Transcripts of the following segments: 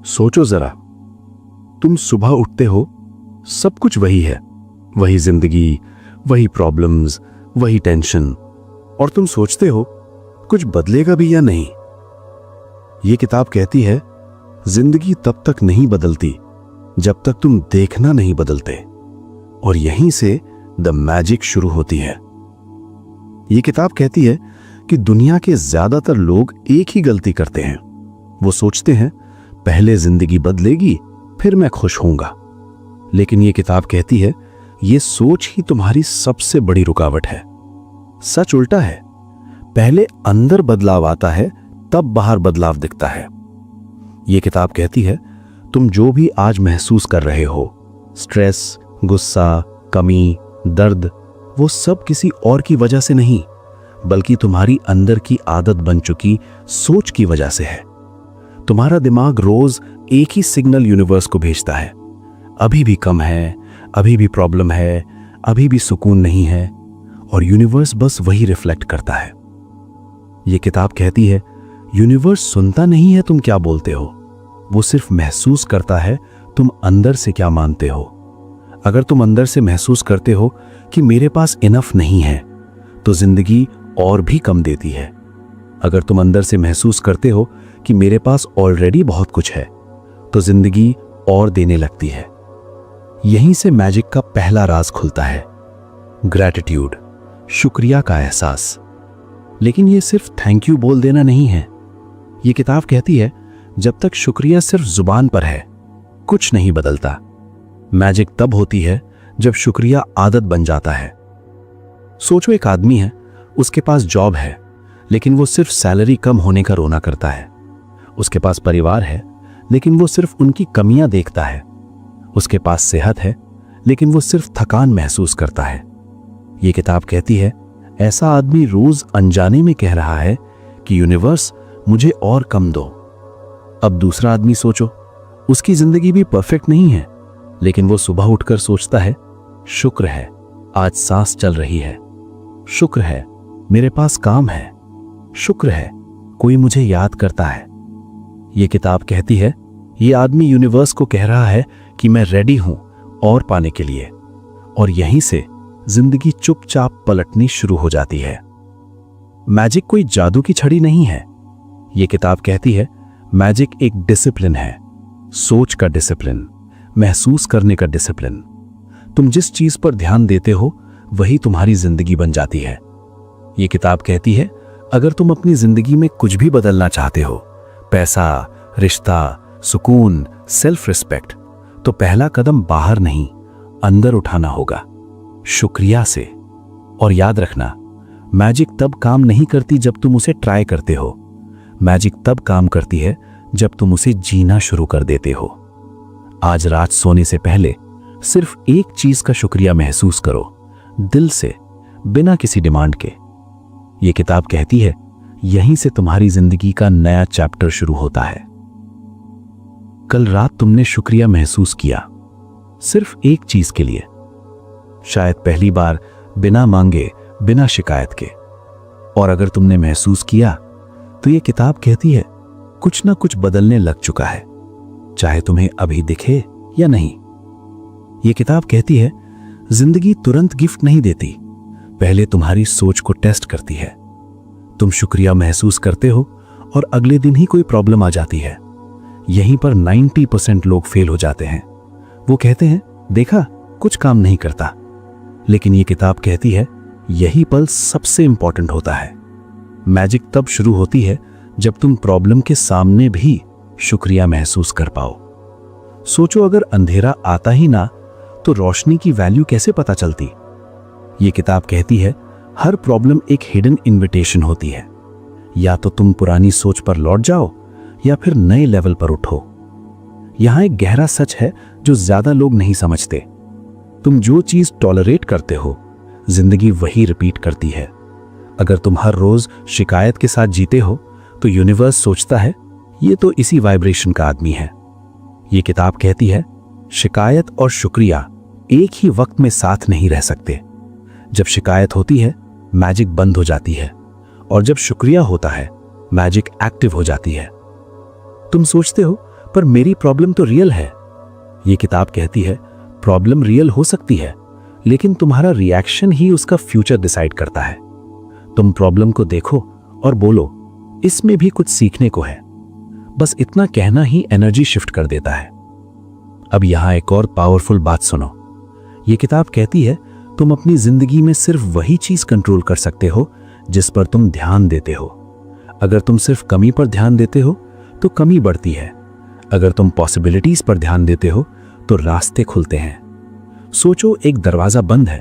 सोचो जरा, तुम सुबह उठते हो, सब कुछ वही है, वही जिंदगी, वही प्रॉब्लम्स, वही टेंशन, और तुम सोचते हो कुछ बदलेगा भी या नहीं। ये किताब कहती है जिंदगी तब तक नहीं बदलती जब तक तुम देखना नहीं बदलते, और यहीं से द मैजिक शुरू होती है। ये किताब कहती है कि दुनिया के ज्यादातर लोग एक ही गलती करते हैं। वो सोचते हैं पहले जिंदगी बदलेगी फिर मैं खुश होऊंगा। लेकिन ये किताब कहती है ये सोच ही तुम्हारी सबसे बड़ी रुकावट है। सच उल्टा है, पहले अंदर बदलाव आता है तब बाहर बदलाव दिखता है। ये किताब कहती है तुम जो भी आज महसूस कर रहे हो, स्ट्रेस, गुस्सा, कमी, दर्द, वो सब किसी और की वजह से नहीं, बल्कि तुम्हारी अंदर की आदत बन चुकी सोच की वजह से है। तुम्हारा दिमाग रोज एक ही सिग्नल यूनिवर्स को भेजता है, अभी भी कम है, अभी भी प्रॉब्लम है, अभी भी सुकून नहीं है, और यूनिवर्स बस वही रिफ्लेक्ट करता है। यह किताब कहती है यूनिवर्स सुनता नहीं है तुम क्या बोलते हो, वो सिर्फ महसूस करता है तुम अंदर से क्या मानते हो। अगर तुम अंदर से महसूस करते हो कि मेरे पास इनफ नहीं है, तो जिंदगी और भी कम देती है। अगर तुम अंदर से महसूस करते हो कि मेरे पास ऑलरेडी बहुत कुछ है, तो जिंदगी और देने लगती है। यहीं से मैजिक का पहला राज खुलता है, ग्रैटिट्यूड, शुक्रिया का एहसास। लेकिन यह सिर्फ थैंक यू बोल देना नहीं है। यह किताब कहती है जब तक शुक्रिया सिर्फ जुबान पर है, कुछ नहीं बदलता। मैजिक तब होती है जब शुक्रिया आदत बन जाता है। सोचो एक आदमी है, उसके पास जॉब है, लेकिन वो सिर्फ सैलरी कम होने का रोना करता है। उसके पास परिवार है, लेकिन वो सिर्फ उनकी कमियां देखता है। उसके पास सेहत है, लेकिन वो सिर्फ थकान महसूस करता है। ये किताब कहती है ऐसा आदमी रोज अनजाने में कह रहा है कि यूनिवर्स मुझे और कम दो। अब दूसरा आदमी सोचो, उसकी जिंदगी भी परफेक्ट नहीं है, लेकिन वो सुबह उठकर सोचता है शुक्र है आज सांस चल रही है, शुक्र है मेरे पास काम है, शुक्र है कोई मुझे याद करता है। ये किताब कहती है ये आदमी यूनिवर्स को कह रहा है कि मैं रेडी हूं और पाने के लिए, और यहीं से जिंदगी चुपचाप पलटनी शुरू हो जाती है। मैजिक कोई जादू की छड़ी नहीं है। ये किताब कहती है मैजिक एक डिसिप्लिन है, सोच का डिसिप्लिन, महसूस करने का डिसिप्लिन। तुम जिस चीज पर ध्यान देते हो वही तुम्हारी जिंदगी बन जाती है। ये किताब कहती है अगर तुम अपनी जिंदगी में कुछ भी बदलना चाहते हो, पैसा, रिश्ता, सुकून, सेल्फ रिस्पेक्ट, तो पहला कदम बाहर नहीं अंदर उठाना होगा, शुक्रिया से। और याद रखना, मैजिक तब काम नहीं करती जब तुम उसे ट्राई करते हो, मैजिक तब काम करती है जब तुम उसे जीना शुरू कर देते हो। आज रात सोने से पहले सिर्फ एक चीज का शुक्रिया महसूस करो, दिल से, बिना किसी डिमांड के। यह किताब कहती है यहीं से तुम्हारी जिंदगी का नया चैप्टर शुरू होता है। कल रात तुमने शुक्रिया महसूस किया, सिर्फ एक चीज के लिए, शायद पहली बार, बिना मांगे, बिना शिकायत के। और अगर तुमने महसूस किया तो यह किताब कहती है कुछ ना कुछ बदलने लग चुका है, चाहे तुम्हें अभी दिखे या नहीं। यह किताब कहती है जिंदगी तुरंत गिफ्ट नहीं देती, पहले तुम्हारी सोच को टेस्ट करती है। तुम शुक्रिया महसूस करते हो और अगले दिन ही कोई प्रॉब्लम आ जाती है। यहीं पर 90% लोग फेल हो जाते हैं। वो कहते हैं देखा कुछ काम नहीं करता। लेकिन ये किताब कहती है यही पल सबसे इंपॉर्टेंट होता है। मैजिक तब शुरू होती है जब तुम प्रॉब्लम के सामने भी शुक्रिया महसूस कर पाओ। सोचो अगर अंधेरा आता ही ना तो रोशनी की वैल्यू कैसे पता चलती। ये किताब कहती है हर प्रॉब्लम एक हिडन इनविटेशन होती है, या तो तुम पुरानी सोच पर लौट जाओ या फिर नए लेवल पर उठो। यहां एक गहरा सच है जो ज्यादा लोग नहीं समझते। तुम जो चीज टॉलरेट करते हो, जिंदगी वही रिपीट करती है। अगर तुम हर रोज शिकायत के साथ जीते हो तो यूनिवर्स सोचता है ये तो इसी वाइब्रेशन का आदमी है। ये किताब कहती है शिकायत और शुक्रिया एक ही वक्त में साथ नहीं रह सकते। जब शिकायत होती है मैजिक बंद हो जाती है, और जब शुक्रिया होता है मैजिक एक्टिव हो जाती है। तुम सोचते हो पर मेरी प्रॉब्लम तो रियल है। ये किताब कहती है प्रॉब्लम रियल हो सकती है, लेकिन तुम्हारा रिएक्शन ही उसका फ्यूचर डिसाइड करता है। तुम प्रॉब्लम को देखो और बोलो इसमें भी कुछ सीखने को है। बस इतना कहना ही एनर्जी शिफ्ट कर देता है। अब यहां एक और पावरफुल बात सुनो। ये किताब कहती है तुम अपनी जिंदगी में सिर्फ वही चीज कंट्रोल कर सकते हो जिस पर तुम ध्यान देते हो। अगर तुम सिर्फ कमी पर ध्यान देते हो तो कमी बढ़ती है। अगर तुम पॉसिबिलिटीज पर ध्यान देते हो तो रास्ते खुलते हैं। सोचो एक दरवाजा बंद है,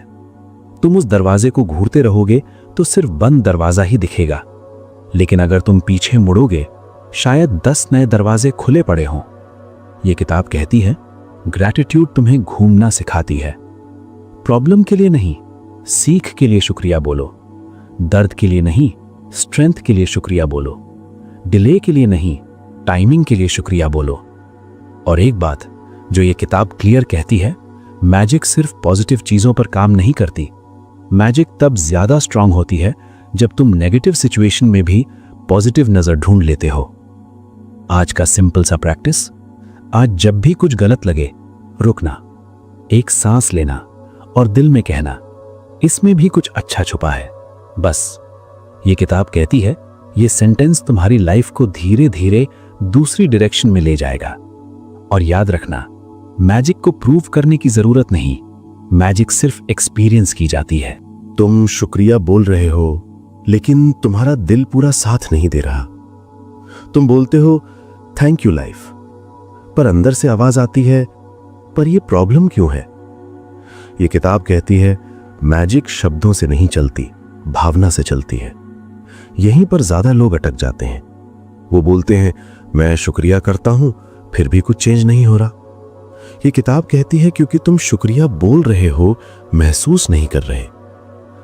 तुम उस दरवाजे को घूरते रहोगे तो सिर्फ बंद दरवाजा ही दिखेगा, लेकिन अगर तुम पीछे मुड़ोगे शायद 10 नए दरवाजे खुले पड़े हों। यह किताब कहती है ग्रैटिट्यूड तुम्हें घूमना सिखाती है। प्रॉब्लम के लिए नहीं, सीख के लिए शुक्रिया बोलो। दर्द के लिए नहीं, स्ट्रेंथ के लिए शुक्रिया बोलो। डिले के लिए नहीं, टाइमिंग के लिए शुक्रिया बोलो। और एक बात जो ये किताब क्लियर कहती है, मैजिक सिर्फ पॉजिटिव चीजों पर काम नहीं करती। मैजिक तब ज्यादा स्ट्रांग होती है जब तुम नेगेटिव सिचुएशन में भी पॉजिटिव नजर ढूंढ लेते हो। आज का सिंपल सा प्रैक्टिस, आज जब भी कुछ गलत लगे रुकना, एक सांस लेना और दिल में कहना इसमें भी कुछ अच्छा छुपा है। बस ये किताब कहती है ये सेंटेंस तुम्हारी लाइफ को धीरे धीरे दूसरी डायरेक्शन में ले जाएगा। और याद रखना, मैजिक को प्रूव करने की जरूरत नहीं, मैजिक सिर्फ एक्सपीरियंस की जाती है। तुम शुक्रिया बोल रहे हो, लेकिन तुम्हारा दिल पूरा साथ नहीं दे रहा। तुम बोलते हो थैंक यू लाइफ, पर अंदर से आवाज आती है पर यह प्रॉब्लम क्यों है। यह किताब कहती है मैजिक शब्दों से नहीं चलती, भावना से चलती है। यहीं पर ज्यादा लोग अटक जाते हैं। वो बोलते हैं मैं शुक्रिया करता हूं फिर भी कुछ चेंज नहीं हो रहा। ये किताब कहती है क्योंकि तुम शुक्रिया बोल रहे हो, महसूस नहीं कर रहे।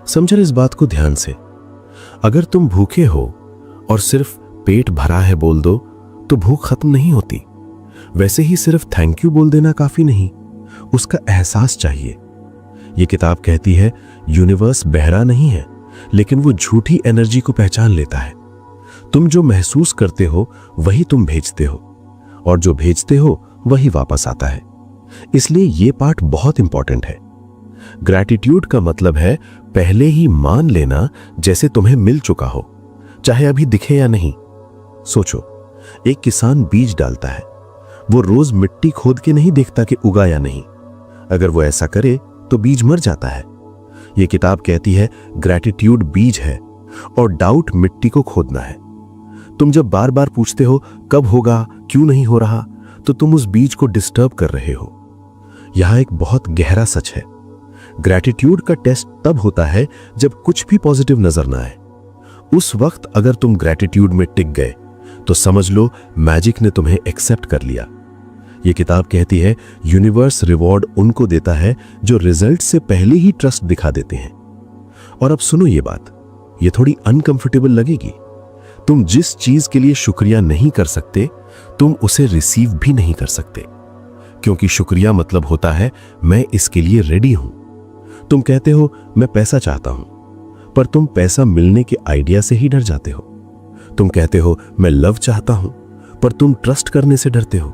समझो इस बात को ध्यान से। अगर तुम भूखे हो और सिर्फ पेट भरा है बोल दो तो भूख खत्म नहीं होती। वैसे ही सिर्फ थैंक यू बोल देना काफी नहीं, उसका एहसास चाहिए। ये किताब कहती है यूनिवर्स बहरा नहीं है, लेकिन वो झूठी एनर्जी को पहचान लेता है। तुम जो महसूस करते हो वही तुम भेजते हो, और जो भेजते हो वही वापस आता है। इसलिए ये पार्ट बहुत इंपॉर्टेंट है। ग्रैटिट्यूड का मतलब है पहले ही मान लेना जैसे तुम्हें मिल चुका हो, चाहे अभी दिखे या नहीं। सोचो, एक किसान बीज डालता है, वो रोज मिट्टी खोद के नहीं देखता कि उगा या नहीं। अगर वो ऐसा करे तो बीज मर जाता है। ये किताब कहती है ग्रैटिट्यूड बीज है और डाउट मिट्टी को खोदना है। तुम जब बार बार पूछते हो कब होगा, क्यों नहीं हो रहा, तो तुम उस बीज को डिस्टर्ब कर रहे हो। यहां एक बहुत गहरा सच है। ग्रैटिट्यूड का टेस्ट तब होता है जब कुछ भी पॉजिटिव नजर ना आए। उस वक्त अगर तुम ग्रैटिट्यूड में टिक गए तो समझ लो मैजिक ने तुम्हें एक्सेप्ट कर लिया। ये किताब कहती है यूनिवर्स रिवॉर्ड उनको देता है जो रिजल्ट से पहले ही ट्रस्ट दिखा देते हैं। और अब सुनो ये बात, ये थोड़ी अनकंफर्टेबल लगेगी। तुम जिस चीज के लिए शुक्रिया नहीं कर सकते, तुम उसे रिसीव भी नहीं कर सकते, क्योंकि शुक्रिया मतलब होता है मैं इसके लिए रेडी हूं। तुम कहते हो मैं पैसा चाहता हूं, पर तुम पैसा मिलने के आइडिया से ही डर जाते हो। तुम कहते हो मैं लव चाहता हूं, पर तुम ट्रस्ट करने से डरते हो।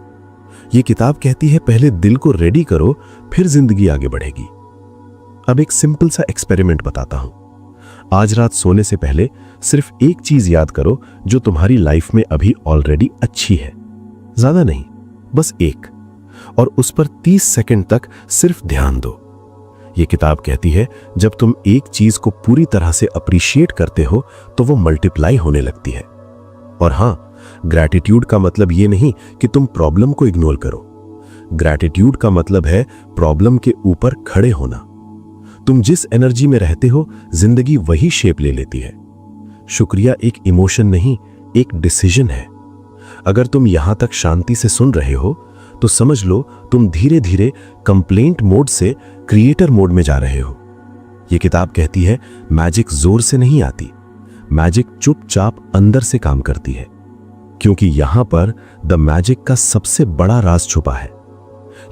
ये किताब कहती है पहले दिल को रेडी करो, फिर जिंदगी आगे बढ़ेगी। अब एक सिंपल सा एक्सपेरिमेंट बताता हूं। आज रात सोने से पहले सिर्फ एक चीज याद करो जो तुम्हारी लाइफ में अभी ऑलरेडी अच्छी है। ज्यादा नहीं, बस एक, और उस पर 30 सेकंड तक सिर्फ ध्यान दो। ये किताब कहती है जब तुम एक चीज को पूरी तरह से अप्रिशिएट करते हो तो वो मल्टीप्लाई होने लगती है। और हां, ग्रैटिट्यूड का मतलब ये नहीं कि तुम प्रॉब्लम को इग्नोर करो। ग्रैटिट्यूड का मतलब है प्रॉब्लम के ऊपर खड़े होना। तुम जिस एनर्जी में रहते हो जिंदगी वही शेप ले लेती है। शुक्रिया एक इमोशन नहीं, एक डिसीजन है। अगर तुम यहां तक शांति से सुन रहे हो तो समझ लो तुम धीरे धीरे कंप्लेंट मोड से क्रिएटर मोड में जा रहे हो। यह किताब कहती है मैजिक जोर से नहीं आती, मैजिक चुपचाप अंदर से काम करती है, क्योंकि यहां पर द मैजिक का सबसे बड़ा राज छुपा है।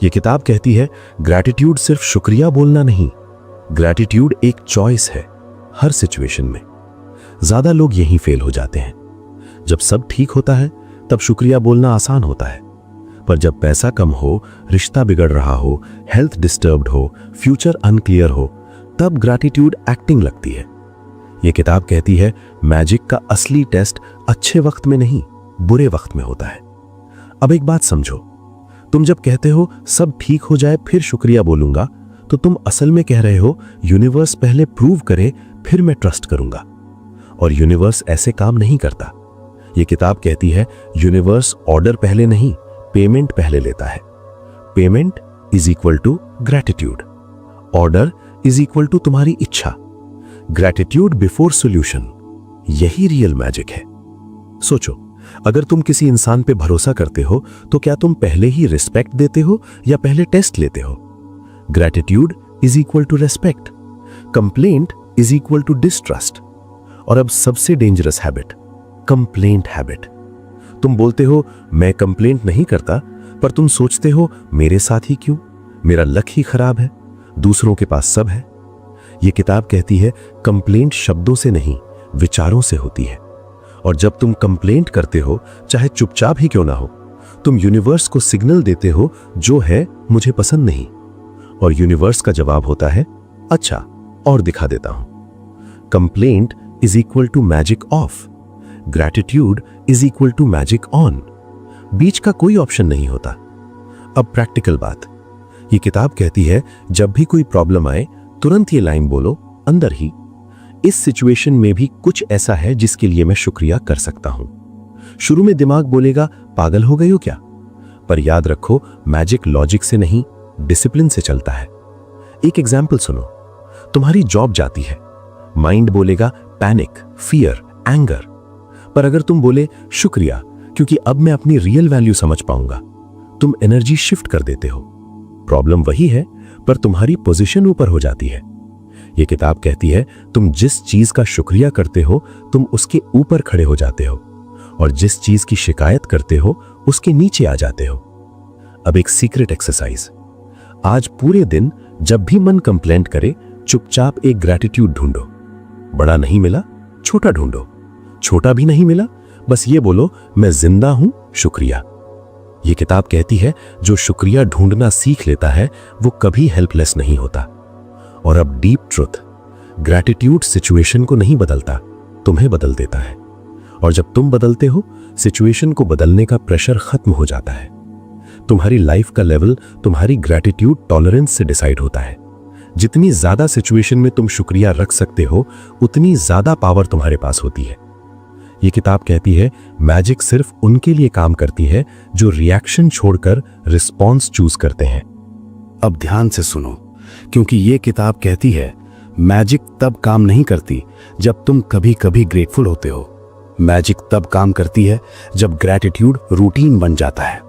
यह किताब कहती है ग्रैटिट्यूड सिर्फ शुक्रिया बोलना नहीं, ग्रैटिट्यूड एक चॉइस है हर सिचुएशन में। ज्यादा लोग यहीं फेल हो जाते हैं। जब सब ठीक होता है तब शुक्रिया बोलना आसान होता है, पर जब पैसा कम हो, रिश्ता बिगड़ रहा हो, हेल्थ डिस्टर्ब्ड हो, फ्यूचर अनक्लियर हो, तब ग्रैटिट्यूड एक्टिंग लगती है। ये किताब कहती है मैजिक का असली टेस्ट अच्छे वक्त में नहीं, बुरे वक्त में होता है। अब एक बात समझो, तुम जब कहते हो सब ठीक हो जाए फिर शुक्रिया बोलूंगा, तो तुम असल में कह रहे हो यूनिवर्स पहले प्रूव करे फिर मैं ट्रस्ट करूंगा। और यूनिवर्स ऐसे काम नहीं करता। ये किताब कहती है यूनिवर्स ऑर्डर पहले नहीं, पेमेंट पहले लेता है। Payment is equal to gratitude, order is equal to तुम्हारी इच्छा। ग्रैटिट्यूड बिफोर सॉल्यूशन, यही रियल मैजिक है। सोचो, अगर तुम किसी इंसान पे भरोसा करते हो तो क्या तुम पहले ही रिस्पेक्ट देते हो या पहले टेस्ट लेते हो? Gratitude is equal to respect, complaint is equal to distrust. और अब सबसे डेंजरस हैबिट, कंप्लेंट हैबिट। तुम बोलते हो मैं कंप्लेंट नहीं करता, पर तुम सोचते हो मेरे साथ ही क्यों, मेरा लक ही खराब है, दूसरों के पास सब है। यह किताब कहती है कंप्लेंट शब्दों से नहीं, विचारों से होती है। और जब तुम कंप्लेंट करते हो, चाहे चुपचाप ही क्यों ना हो, तुम यूनिवर्स को सिग्नल देते हो जो है मुझे पसंद नहीं। और यूनिवर्स का जवाब होता है अच्छा और दिखा देता हूं। Complaint is equal to magic off, gratitude is equal to magic on. बीच का कोई ऑप्शन नहीं होता। अब प्रैक्टिकल बात, ये किताब कहती है जब भी कोई प्रॉब्लम आए तुरंत ये लाइन बोलो अंदर ही, इस सिचुएशन में भी कुछ ऐसा है जिसके लिए मैं शुक्रिया कर सकता हूं। शुरू में दिमाग बोलेगा पागल हो गई हो क्या, पर याद रखो मैजिक लॉजिक से नहीं, डिसिप्लिन से चलता है। एक एग्जाम्पल सुनो, तुम्हारी जॉब जाती है, माइंड बोलेगा पैनिक, फियर, एंगर। पर अगर तुम बोले शुक्रिया क्योंकि अब मैं अपनी रियल वैल्यू समझ पाऊंगा, तुम एनर्जी शिफ्ट कर देते हो। प्रॉब्लम वही है पर तुम्हारी पोजीशन ऊपर हो जाती है। यह किताब कहती है तुम जिस चीज का शुक्रिया करते हो तुम उसके ऊपर खड़े हो जाते हो, और जिस चीज की शिकायत करते हो उसके नीचे आ जाते हो। अब एक सीक्रेट एक्सरसाइज, आज पूरे दिन जब भी मन कंप्लेंट करे चुपचाप एक ग्रैटिट्यूड ढूंढो। बड़ा नहीं मिला, छोटा ढूंढो। छोटा भी नहीं मिला, बस ये बोलो मैं जिंदा हूं, शुक्रिया। ये किताब कहती है जो शुक्रिया ढूंढना सीख लेता है वो कभी हेल्पलेस नहीं होता। और अब डीप ट्रुथ, ग्रैटिट्यूड सिचुएशन को नहीं बदलता, तुम्हें बदल देता है। और जब तुम बदलते हो, सिचुएशन को बदलने का प्रेशर खत्म हो जाता है। तुम्हारी लाइफ का लेवल तुम्हारी ग्रैटिट्यूड टॉलरेंस से डिसाइड होता है। जितनी ज्यादा सिचुएशन में तुम शुक्रिया रख सकते हो, उतनी ज्यादा पावर तुम्हारे पास होती है। यह किताब कहती है मैजिक सिर्फ उनके लिए काम करती है जो रिएक्शन छोड़कर रिस्पॉन्स चूज करते हैं। अब ध्यान से सुनो, क्योंकि यह किताब कहती है मैजिक तब काम नहीं करती जब तुम कभी कभी ग्रेटफुल होते हो। मैजिक तब काम करती है जब ग्रैटिट्यूड रूटीन बन जाता है।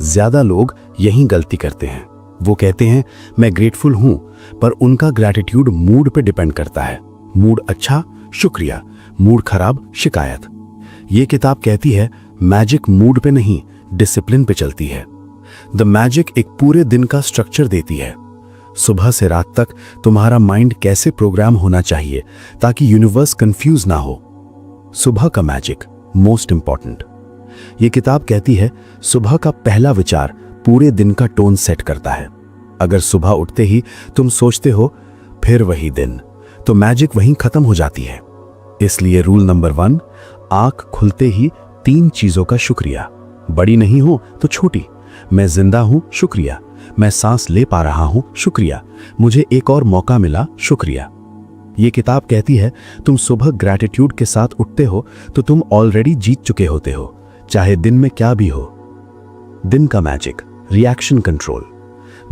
ज्यादा लोग यही गलती करते हैं। वो कहते हैं मैं ग्रेटफुल हूं, पर उनका ग्रैटिट्यूड मूड पे डिपेंड करता है। मूड अच्छा, शुक्रिया, मूड खराब, शिकायत। ये किताब कहती है मैजिक मूड पे नहीं, डिसिप्लिन पे चलती है। द मैजिक एक पूरे दिन का स्ट्रक्चर देती है। सुबह से रात तक तुम्हारा माइंड कैसे प्रोग्राम होना चाहिए ताकि यूनिवर्स कंफ्यूज ना हो। सुबह का मैजिक मोस्ट इंपॉर्टेंट। ये किताब कहती है सुबह का पहला विचार पूरे दिन का टोन सेट करता है। अगर सुबह उठते ही तुम सोचते हो फिर वही दिन, तो मैजिक वहीं खत्म हो जाती है। इसलिए रूल नंबर 1, आंख खुलते ही 3 चीजों का शुक्रिया। बड़ी नहीं हो तो छोटी, मैं जिंदा हूं, शुक्रिया, मैं सांस ले पा रहा हूं, शुक्रिया, मुझे एक और मौका मिला, शुक्रिया। ये किताब कहती है तुम सुबह ग्रैटिट्यूड के साथ उठते हो तो तुम ऑलरेडी जीत चुके होते हो, चाहे दिन में क्या भी हो। दिन का मैजिक, रिएक्शन कंट्रोल।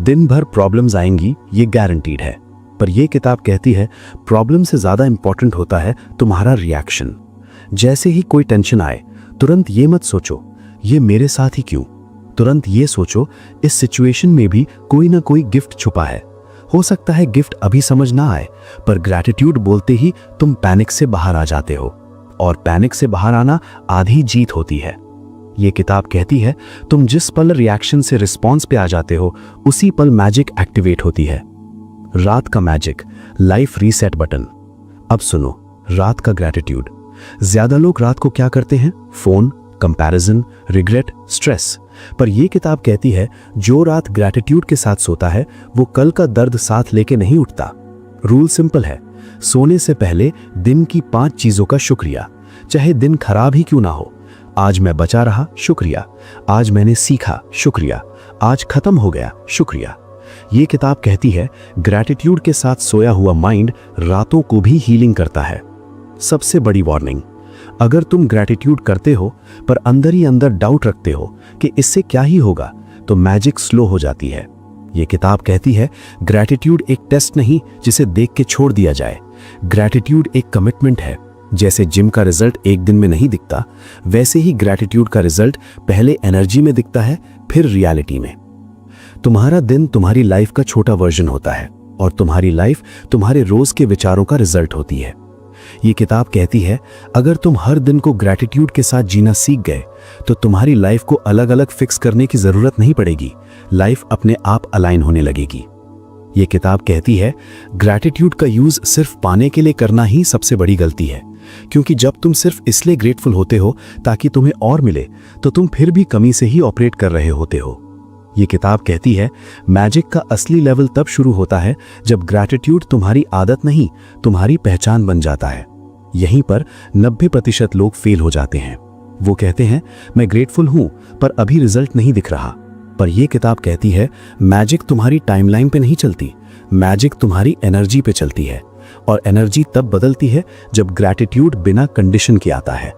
दिन भर प्रॉब्लम्स आएंगी, ये गारंटीड है, पर यह किताब कहती है प्रॉब्लम से ज्यादा इंपॉर्टेंट होता है तुम्हारा रिएक्शन। जैसे ही कोई टेंशन आए तुरंत ये मत सोचो ये मेरे साथ ही क्यों, तुरंत ये सोचो इस सिचुएशन में भी कोई ना कोई गिफ्ट छुपा है। हो सकता है गिफ्ट अभी समझ ना आए, पर ग्रैटिट्यूड बोलते ही तुम पैनिक से बाहर आ जाते हो, और पैनिक से बाहर आना आधी जीत होती है। ये किताब कहती है तुम जिस पल रिएक्शन से रिस्पॉन्स पे आ जाते हो उसी पल मैजिक एक्टिवेट होती है। रात का मैजिक, लाइफ रीसेट बटन। अब सुनो रात का ग्रैटिट्यूड। ज्यादा लोग रात को क्या करते हैं, फोन, कंपैरिजन, रिग्रेट, स्ट्रेस। पर यह किताब कहती है जो रात ग्रैटिट्यूड के साथ सोता है वो कल का दर्द साथ लेके नहीं उठता। रूल सिंपल है, सोने से पहले दिन की 5 चीजों का शुक्रिया, चाहे दिन खराब ही क्यों ना हो। आज मैं बचा रहा, शुक्रिया। आज मैंने सीखा, शुक्रिया। आज खत्म हो गया, शुक्रिया। ये किताब कहती है ग्रैटिट्यूड के साथ सोया हुआ माइंड रातों को भी हीलिंग करता है। सबसे बड़ी वार्निंग, अगर तुम ग्रैटिट्यूड करते हो पर अंदर ही अंदर डाउट रखते हो कि इससे क्या ही होगा, तो मैजिक स्लो हो जाती है। ये किताब कहती है ग्रैटिट्यूड एक टेस्ट नहीं जिसे देख के छोड़ दिया जाए। ग्रैटिट्यूड एक कमिटमेंट है। जैसे जिम का रिजल्ट एक दिन में नहीं दिखता, वैसे ही ग्रैटिट्यूड का रिजल्ट पहले एनर्जी में दिखता है, फिर रियलिटी में। तुम्हारा दिन तुम्हारी लाइफ का छोटा वर्जन होता है और तुम्हारी लाइफ तुम्हारे रोज के विचारों का रिजल्ट होती है। ये किताब कहती है अगर तुम हर दिन को ग्रैटिट्यूड के साथ जीना सीख गए तो तुम्हारी लाइफ को अलग अलग फिक्स करने की जरूरत नहीं पड़ेगी, लाइफ अपने आप अलाइन होने लगेगी। ये किताब कहती है ग्रैटिट्यूड का यूज सिर्फ पाने के लिए करना ही सबसे बड़ी गलती है, क्योंकि जब तुम सिर्फ इसलिए ग्रेटफुल होते हो ताकि तुम्हें और मिले, तो तुम फिर भी कमी से ही ऑपरेट कर रहे होते हो। ये किताब कहती है मैजिक का असली लेवल तब शुरू होता है जब ग्रैटिट्यूड तुम्हारी आदत नहीं, तुम्हारी पहचान बन जाता है। यहीं पर 90% लोग फेल हो जाते हैं। वो कहते हैं मैं ग्रेटफुल हूं पर अभी रिजल्ट नहीं दिख रहा। पर यह किताब कहती है मैजिक तुम्हारी टाइमलाइन पे नहीं चलती, मैजिक तुम्हारी एनर्जी पे चलती है। और एनर्जी तब बदलती है जब ग्रैटिट्यूड बिना कंडीशन के आता है।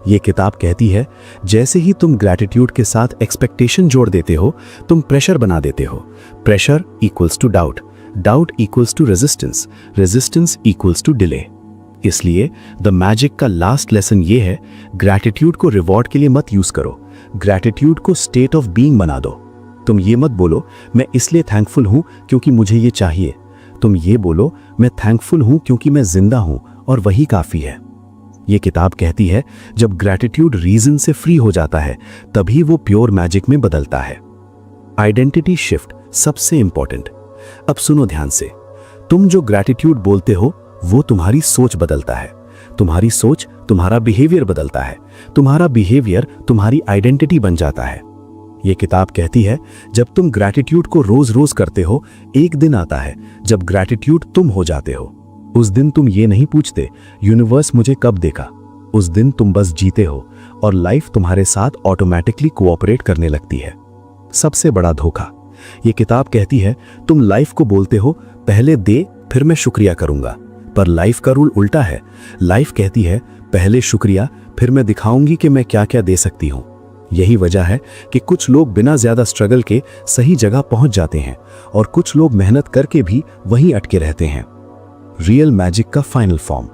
ये किताब कहती है जैसे ही तुम ग्रैटिट्यूड के साथ एक्सपेक्टेशन जोड़ देते हो, तुम प्रेशर बना देते हो। Pressure equals to doubt, doubt equals to resistance, resistance equals to delay. इसलिए द मैजिक का लास्ट लेसन ये है, ग्रैटिट्यूड को रिवॉर्ड के लिए मत यूज करो, ग्रैटिट्यूड को स्टेट ऑफ बीइंग बना दो। तुम ये मत बोलो मैं इसलिए थैंकफुल हूं क्योंकि मुझे ये चाहिए। तुम ये बोलो मैं थैंकफुल हूं क्योंकि मैं जिंदा हूं और वही काफी है। ये किताब कहती है जब ग्रैटिट्यूड रीजन से फ्री हो जाता है तभी वो प्योर मैजिक में बदलता है। आइडेंटिटी शिफ्ट सबसे इंपॉर्टेंट। अब सुनो ध्यान से, तुम जो ग्रैटिट्यूड बोलते हो वो तुम्हारी सोच बदलता है, तुम्हारी सोच तुम्हारा बिहेवियर बदलता है, तुम्हारा बिहेवियर तुम्हारी आइडेंटिटी बन जाता है। ये किताब कहती है जब तुम ग्रैटिट्यूड को रोज रोज करते हो, एक दिन आता है जब ग्रैटिट्यूड तुम हो जाते हो। उस दिन तुम ये नहीं पूछते यूनिवर्स मुझे कब देखा, उस दिन तुम बस जीते हो और लाइफ तुम्हारे साथ ऑटोमेटिकली कोऑपरेट करने लगती है। सबसे बड़ा धोखा, ये किताब कहती है तुम लाइफ को बोलते हो पहले दे फिर मैं शुक्रिया करूंगा, पर लाइफ का रूल उल्टा है। लाइफ कहती है पहले शुक्रिया फिर मैं दिखाऊंगी कि मैं क्या क्या दे सकती हूं। यही वजह है कि कुछ लोग बिना ज्यादा स्ट्रगल के सही जगह पहुंच जाते हैं और कुछ लोग मेहनत करके भी वहीं अटके रहते हैं। रियल मैजिक का फाइनल फॉर्म,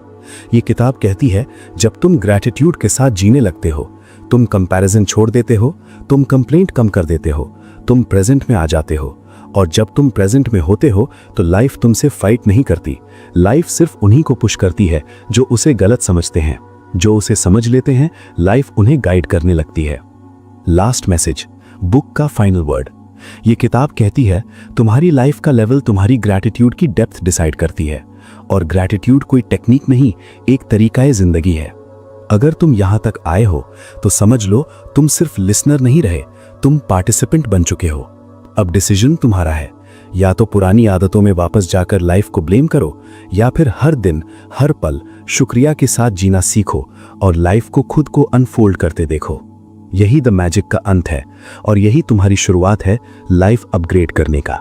ये किताब कहती है जब तुम ग्रैटिट्यूड के साथ जीने लगते हो, तुम कंपैरिजन छोड़ देते हो, तुम कंप्लेंट कम कर देते हो, तुम प्रेजेंट में आ जाते हो। और जब तुम प्रेजेंट में होते हो तो लाइफ तुमसे फाइट नहीं करती, लाइफ सिर्फ उन्हीं को पुश करती है जो उसे गलत समझते हैं। जो उसे समझ लेते हैं लाइफ उन्हें गाइड करने लगती है। लास्ट मैसेज, बुक का फाइनल वर्ड। ये किताब कहती है तुम्हारी लाइफ का लेवल तुम्हारी ग्रैटिट्यूड की डेप्थ डिसाइड करती है और ग्रैटिट्यूड कोई टेक्निक नहीं, एक तरीकाए जिंदगी है। अगर तुम यहां तक आए हो तो समझ लो तुम सिर्फ लिसनर नहीं रहे, तुम पार्टिसिपेंट बन चुके हो। अब डिसीजन तुम्हारा है, या तो पुरानी आदतों में वापस जाकर लाइफ को ब्लेम करो या फिर हर दिन हर पल शुक्रिया के साथ जीना सीखो और लाइफ को खुद को अनफोल्ड करते देखो। यही द मैजिक का अंत है और यही तुम्हारी शुरुआत है लाइफ अपग्रेड करने का।